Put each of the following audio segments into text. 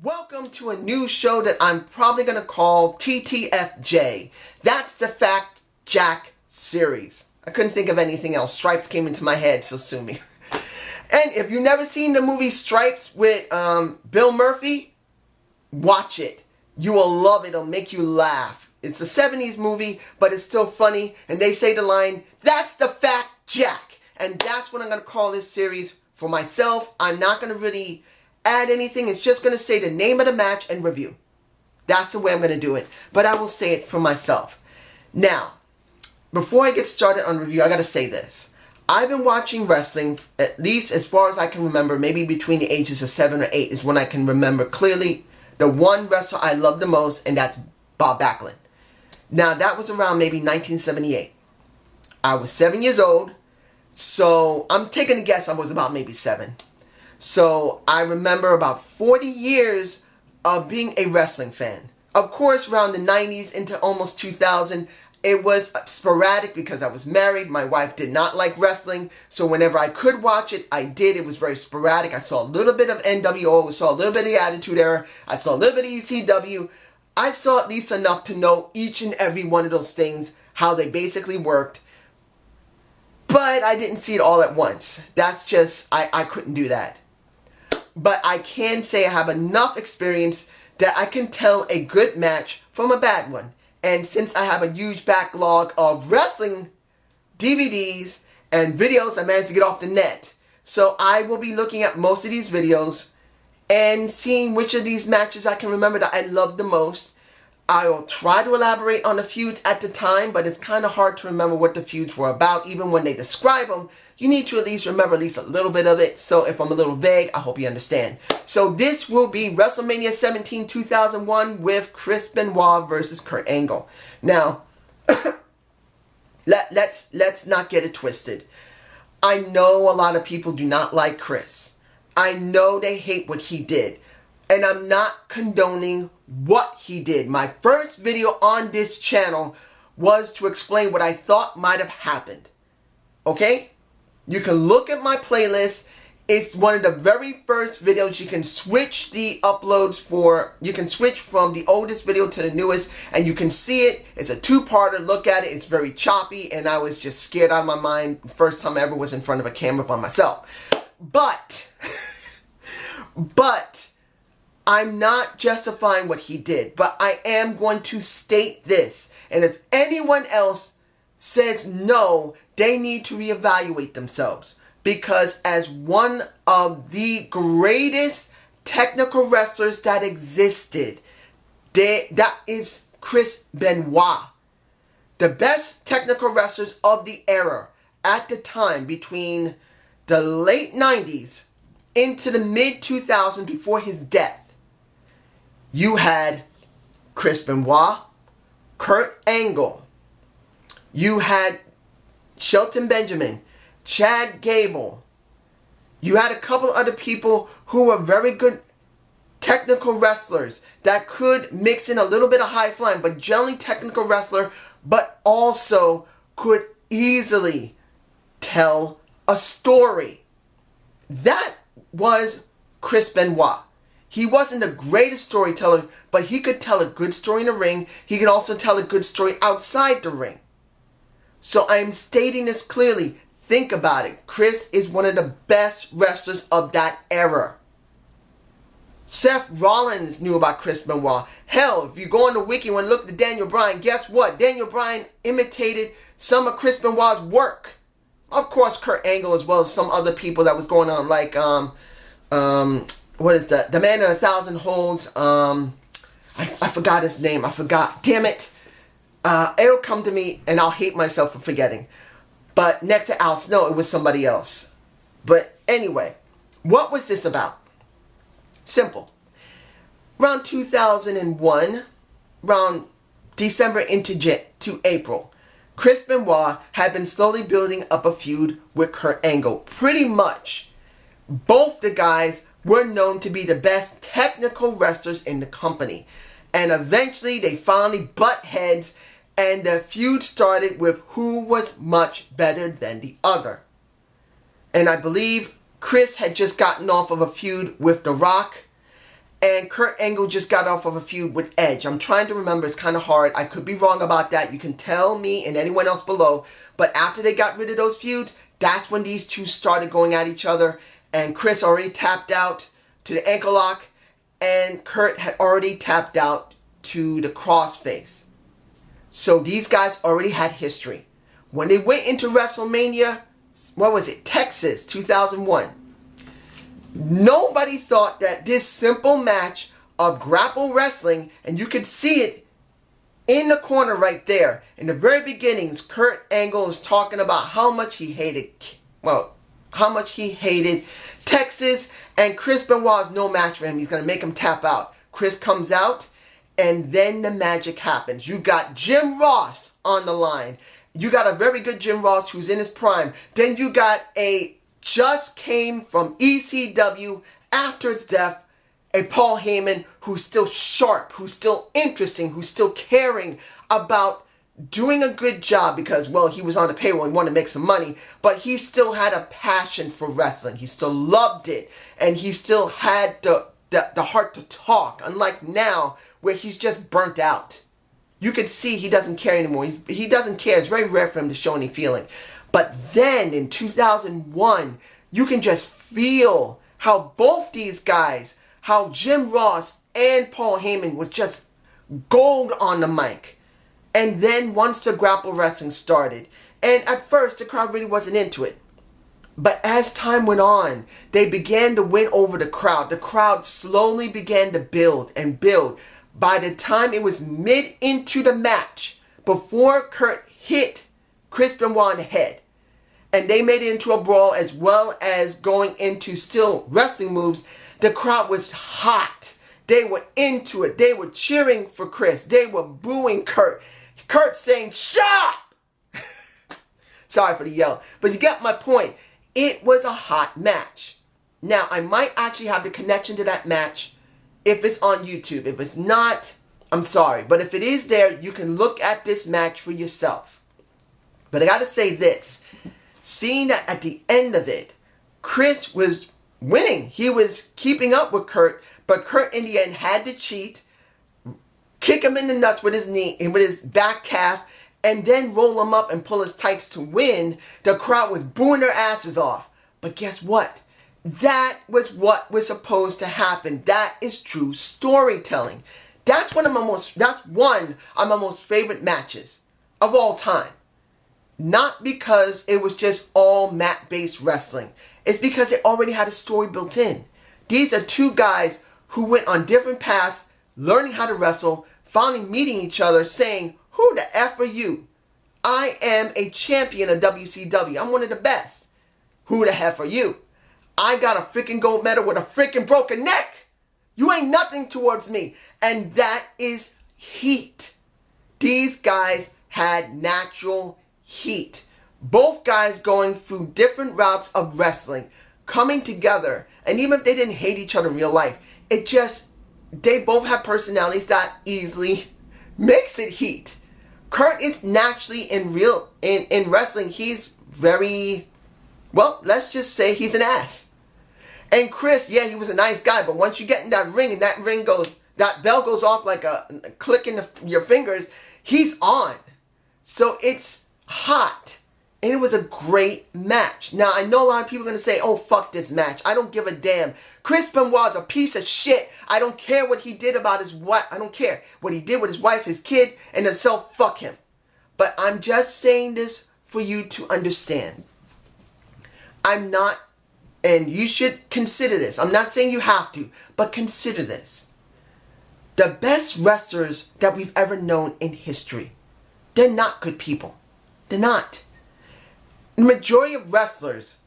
Welcome to a new show that I'm probably going to call TTFJ. That's the Fact Jack series. I couldn't think of anything else. Stripes came into my head, so sue me. And if you've never seen the movie Stripes with Bill Murphy, watch it. You will love it. It'll make you laugh. It's a 70s movie, but it's still funny. And they say the line, "That's the Fact Jack." And that's what I'm going to call this series for myself. I'm not going to really add anything. It's just going to say the name of the match and review. That's the way I'm going to do it. But I will say it for myself. Now, before I get started on review, I got to say this. I've been watching wrestling, at least as far as I can remember, maybe between the ages of 7 or 8 is when I can remember clearly the one wrestler I love the most, and that's Bob Backlund. Now, that was around maybe 1978. I was 7 years old, so I'm taking a guess I was about maybe 7. So I remember about 40 years of being a wrestling fan. Of course, around the 90s into almost 2000, it was sporadic because I was married. My wife did not like wrestling. So whenever I could watch it, I did. It was very sporadic. I saw a little bit of NWO. I saw a little bit of the Attitude Era. I saw a little bit of ECW. I saw at least enough to know each and every one of those things, how they basically worked. But I didn't see it all at once. That's just, I couldn't do that. But I can say I have enough experience that I can tell a good match from a bad one. And since I have a huge backlog of wrestling DVDs and videos I managed to get off the net, so I will be looking at most of these videos and seeing which of these matches I can remember that I love the most. I will try to elaborate on the feuds at the time, but it's kind of hard to remember what the feuds were about. Even when they describe them, you need to at least remember at least a little bit of it. So if I'm a little vague, I hope you understand. So this will be WrestleMania 17 2001 with Chris Benoit versus Kurt Angle. Now, let's not get it twisted. I know a lot of people do not like Chris. I know they hate what he did. And I'm not condoning what he did. My first video on this channel was to explain what I thought might have happened. Okay? You can look at my playlist. It's one of the very first videos. You can switch the uploads for, you can switch from the oldest video to the newest, and you can see it. It's a two-parter. Look at it. It's very choppy, and I was just scared out of my mind the first time I ever was in front of a camera by myself. But I'm not justifying what he did, but I am going to state this. And if anyone else says no, they need to reevaluate themselves. Because as one of the greatest technical wrestlers that existed, that is Chris Benoit. The best technical wrestlers of the era at the time, between the late 90s into the mid 2000s before his death. You had Chris Benoit, Kurt Angle. You had Shelton Benjamin, Chad Gable. You had a couple other people who were very good technical wrestlers that could mix in a little bit of high flying, but generally technical wrestler, but also could easily tell a story. That was Chris Benoit. He wasn't the greatest storyteller, but he could tell a good story in the ring. He could also tell a good story outside the ring. So I'm stating this clearly. Think about it. Chris is one of the best wrestlers of that era. Seth Rollins knew about Chris Benoit. Hell, if you go on the wiki and look at Daniel Bryan, guess what? Daniel Bryan imitated some of Chris Benoit's work. Of course, Kurt Angle as well as some other people that was going on, like what is that? The Man in 1,000 Holds. I forgot his name. I forgot. Damn it. It'll come to me and I'll hate myself for forgetting. But next to Al Snow, it was somebody else. But anyway, what was this about? Simple. Around 2001, around December into April, Chris Benoit had been slowly building up a feud with Kurt Angle. Pretty much, both the guys were known to be the best technical wrestlers in the company. And eventually they finally butt heads and the feud started with who was much better than the other. And I believe Chris had just gotten off of a feud with The Rock. and Kurt Angle just got off of a feud with Edge. I'm trying to remember. It's kind of hard. I could be wrong about that. You can tell me and anyone else below. But after they got rid of those feuds, that's when these two started going at each other. And Chris already tapped out to the ankle lock. And Kurt had already tapped out to the crossface. So these guys already had history. When they went into WrestleMania, what was it? Texas, 2001. Nobody thought that this simple match of grapple wrestling, and you could see it in the corner right there. In the very beginnings, Kurt Angle is talking about how much he hated, Texas, and Chris Benoit is no match for him. He's going to make him tap out. Chris comes out, and then the magic happens. You got Jim Ross on the line. You got a very good Jim Ross who's in his prime. Then you got a just came from ECW after its death, a Paul Heyman who's still sharp, who's still interesting, who's still caring about doing a good job because, well, he was on the payroll and wanted to make some money, but he still had a passion for wrestling. He still loved it, and he still had the heart to talk, unlike now where he's just burnt out. You could see he doesn't care anymore. He doesn't care. It's very rare for him to show any feeling. But then in 2001, you can just feel how both these guys, how Jim Ross and Paul Heyman were just gold on the mic. And then once the grapple wrestling started, and at first the crowd really wasn't into it. But as time went on, they began to win over the crowd. The crowd slowly began to build and build. By the time it was mid into the match, before Kurt hit Chris Benoit in the head, and they made it into a brawl as well as going into still wrestling moves, the crowd was hot. They were into it. They were cheering for Chris. They were booing Kurt. Kurt saying, "Stop!" Sorry for the yell, but you get my point. It was a hot match. Now, I might actually have the connection to that match if it's on YouTube. If it's not, I'm sorry. But if it is there, you can look at this match for yourself. But I got to say this. Seeing that at the end of it, Chris was winning. He was keeping up with Kurt, but Kurt in the end had to cheat, kick him in the nuts with his knee and with his back calf, and then roll him up and pull his tights to win. The crowd was booing their asses off. But guess what? That was what was supposed to happen. That is true storytelling. That's one of my most favorite matches of all time. Not because it was just all mat-based wrestling. It's because it already had a story built in. These are two guys who went on different paths, learning how to wrestle, finally meeting each other, saying, "Who the F are you? I am a champion of WCW. I'm one of the best. Who the F are you? I got a freaking gold medal with a freaking broken neck. You ain't nothing towards me." And that is heat. These guys had natural heat. Both guys going through different routes of wrestling, coming together. And even if they didn't hate each other in real life, they both have personalities that easily makes it heat. Kurt is naturally in wrestling, he's very, well, let's just say he's an ass. And Chris, yeah, he was a nice guy, but once you get in that ring and that bell goes off like a click in your fingers, he's on. So it's hot. And it was a great match. Now, I know a lot of people are going to say, "Oh, fuck this match. I don't give a damn. Chris Benoit's a piece of shit. I don't care what he did about his wife. I don't care what he did with his wife, his kid, and himself. Fuck him." But I'm just saying this for you to understand. I'm not, and you should consider this. I'm not saying you have to, but consider this. The best wrestlers that we've ever known in history, they're not good people. They're not. The majority of wrestlers,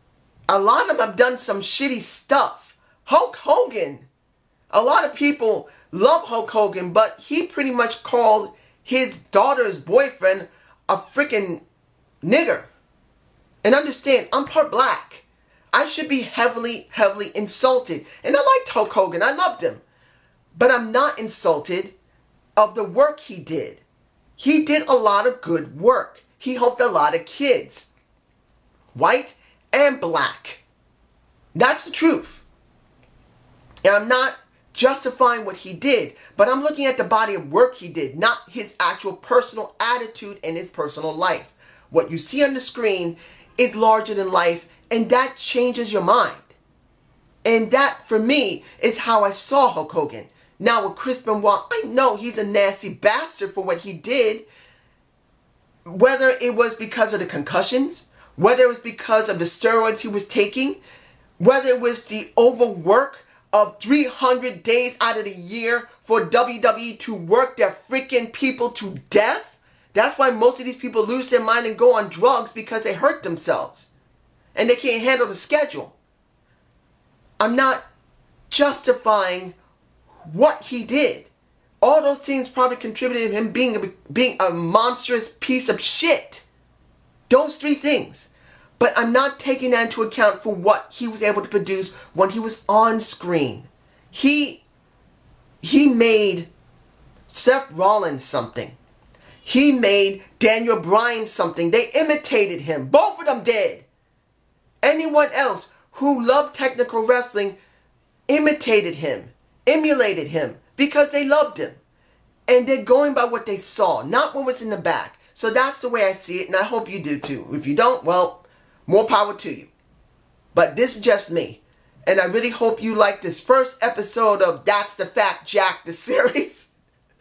a lot of them have done some shitty stuff. Hulk Hogan. A lot of people love Hulk Hogan, but he pretty much called his daughter's boyfriend a freaking nigger. And understand, I'm part black. I should be heavily, heavily insulted. And I liked Hulk Hogan. I loved him. But I'm not insulted of the work he did. He did a lot of good work. He helped a lot of kids. White and black. That's the truth. And I'm not justifying what he did, but I'm looking at the body of work he did, not his actual personal attitude and his personal life. What you see on the screen is larger than life, and that changes your mind. And that, for me, is how I saw Hulk Hogan. Now with Chris Benoit, I know he's a nasty bastard for what he did, whether it was because of the concussions, whether it was because of the steroids he was taking, whether it was the overwork of 300 days out of the year for WWE to work their freaking people to death. That's why most of these people lose their mind and go on drugs, because they hurt themselves and they can't handle the schedule. I'm not justifying what he did. All those things probably contributed to him being a monstrous piece of shit. Those three things. But I'm not taking that into account for what he was able to produce when he was on screen. He made Seth Rollins something. He made Daniel Bryan something. They imitated him. Both of them did. Anyone else who loved technical wrestling imitated him, emulated him, because they loved him. And they're going by what they saw, not what was in the back. So that's the way I see it, and I hope you do too. If you don't, well, more power to you. But this is just me. And I really hope you like this first episode of That's the Fact Jack, the series.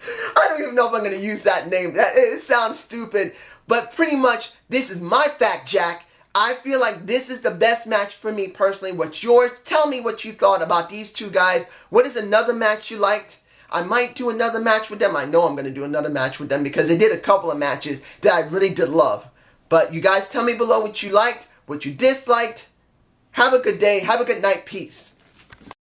I don't even know if I'm going to use that name. It sounds stupid. But pretty much, this is my Fact Jack. I feel like this is the best match for me personally. What's yours? Tell me what you thought about these two guys. What is another match you liked? I might do another match with them. I know I'm going to do another match with them because they did a couple of matches that I really did love. But you guys tell me below what you liked, what you disliked. Have a good day. Have a good night. Peace.